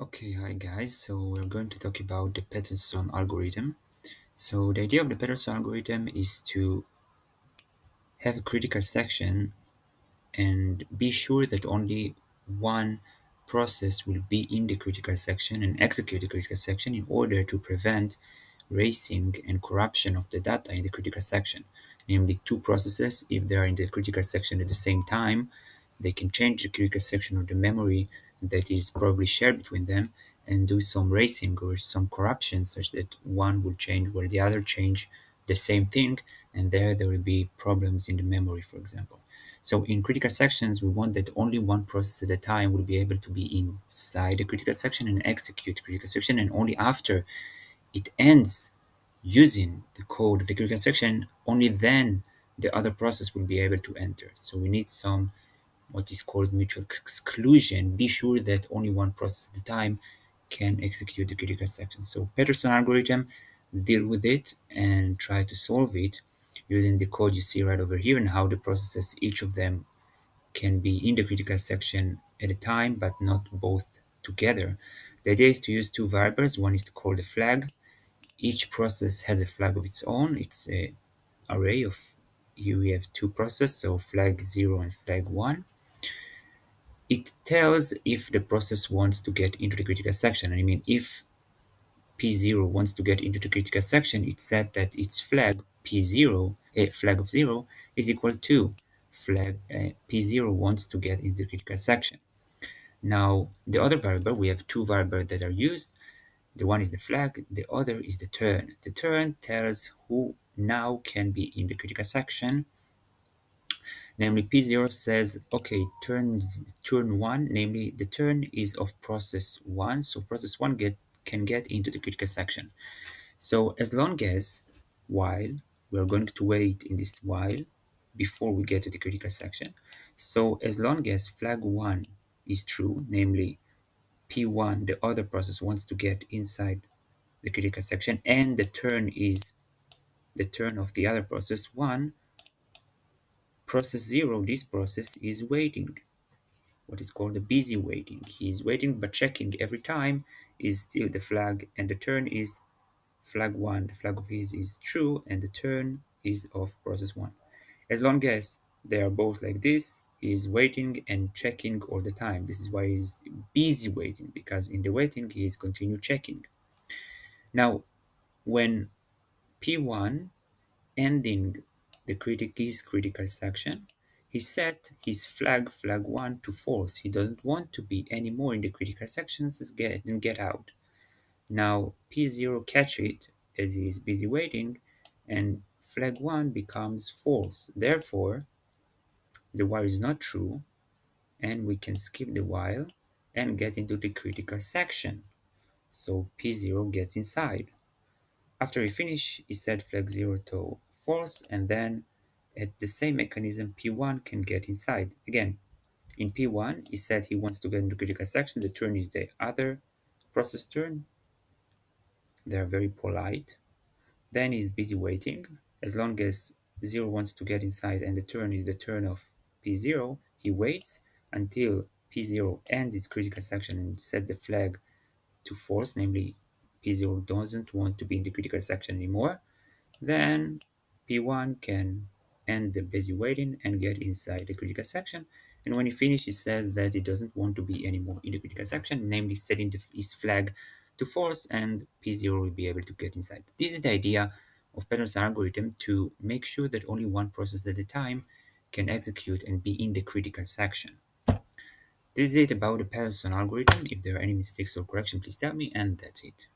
Okay, hi guys. So we're going to talk about the Peterson algorithm. So the idea of the Peterson algorithm is to have a critical section and be sure that only one process will be in the critical section and execute the critical section in order to prevent racing and corruption of the data in the critical section. Namely, two processes, if they are in the critical section at the same time, they can change the critical section of the memory that is probably shared between them and do some racing or some corruption such that one will change while the other change the same thing, and there will be problems in the memory, for example. So in critical sections, we want that only one process at a time will be able to be inside the critical section and execute the critical section, and only after it ends using the code of the critical section, only then the other process will be able to enter. So we need some what is called mutual exclusion. Be sure that only one process at a time can execute the critical section. So Peterson algorithm deal with it and try to solve it using the code you see right over here and how the processes, each of them can be in the critical section at a time, but not both together. The idea is to use two variables. One is to call the flag. Each process has a flag of its own. It's a array of, here we have two processes, so flag 0 and flag 1. It tells if the process wants to get into the critical section. I mean, if P0 wants to get into the critical section, it said that its flag P0, a flag of 0, is equal to flag P0 wants to get into the critical section. Now, the other variable, we have two variables that are used. The one is the flag, the other is the turn. The turn tells who now can be in the critical section. Namely, P0 says, okay, turn 1, namely the turn is of process 1, so process 1 can get into the critical section. So as long as while we're going to wait in this while before we get to the critical section. So as long as flag 1 is true, namely P1, the other process wants to get inside the critical section, and the turn is the turn of the other process 1, process 0, this process is waiting, what is called a busy waiting. He is waiting but checking every time is still the flag, and the turn is flag 1, the flag of his is true, and the turn is of process 1. As long as they are both like this, he is waiting and checking all the time. This is why he's busy waiting, because in the waiting he is continue checking. Now, when P1 ending his critical section, he set his flag 1 to false. He doesn't want to be anymore in the critical sections and get out. Now P0 catch it as he is busy waiting, and flag 1 becomes false. Therefore, the while is not true, and we can skip the while and get into the critical section. So P0 gets inside. After he finish, he set flag 0 to false, and then at the same mechanism, P1 can get inside. Again, in P1, he said he wants to get into critical section. The turn is the other process turn. They are very polite. Then he's busy waiting. As long as 0 wants to get inside and the turn is the turn of P0, he waits until P0 ends its critical section and set the flag to false, namely P0 doesn't want to be in the critical section anymore. Then P1 can end the busy waiting and get inside the critical section. And when he finishes, he says that he doesn't want to be anymore in the critical section, namely setting his flag to false, and P0 will be able to get inside. This is the idea of Peterson's algorithm, to make sure that only one process at a time can execute and be in the critical section. This is it about the Peterson algorithm. If there are any mistakes or correction, please tell me, and that's it.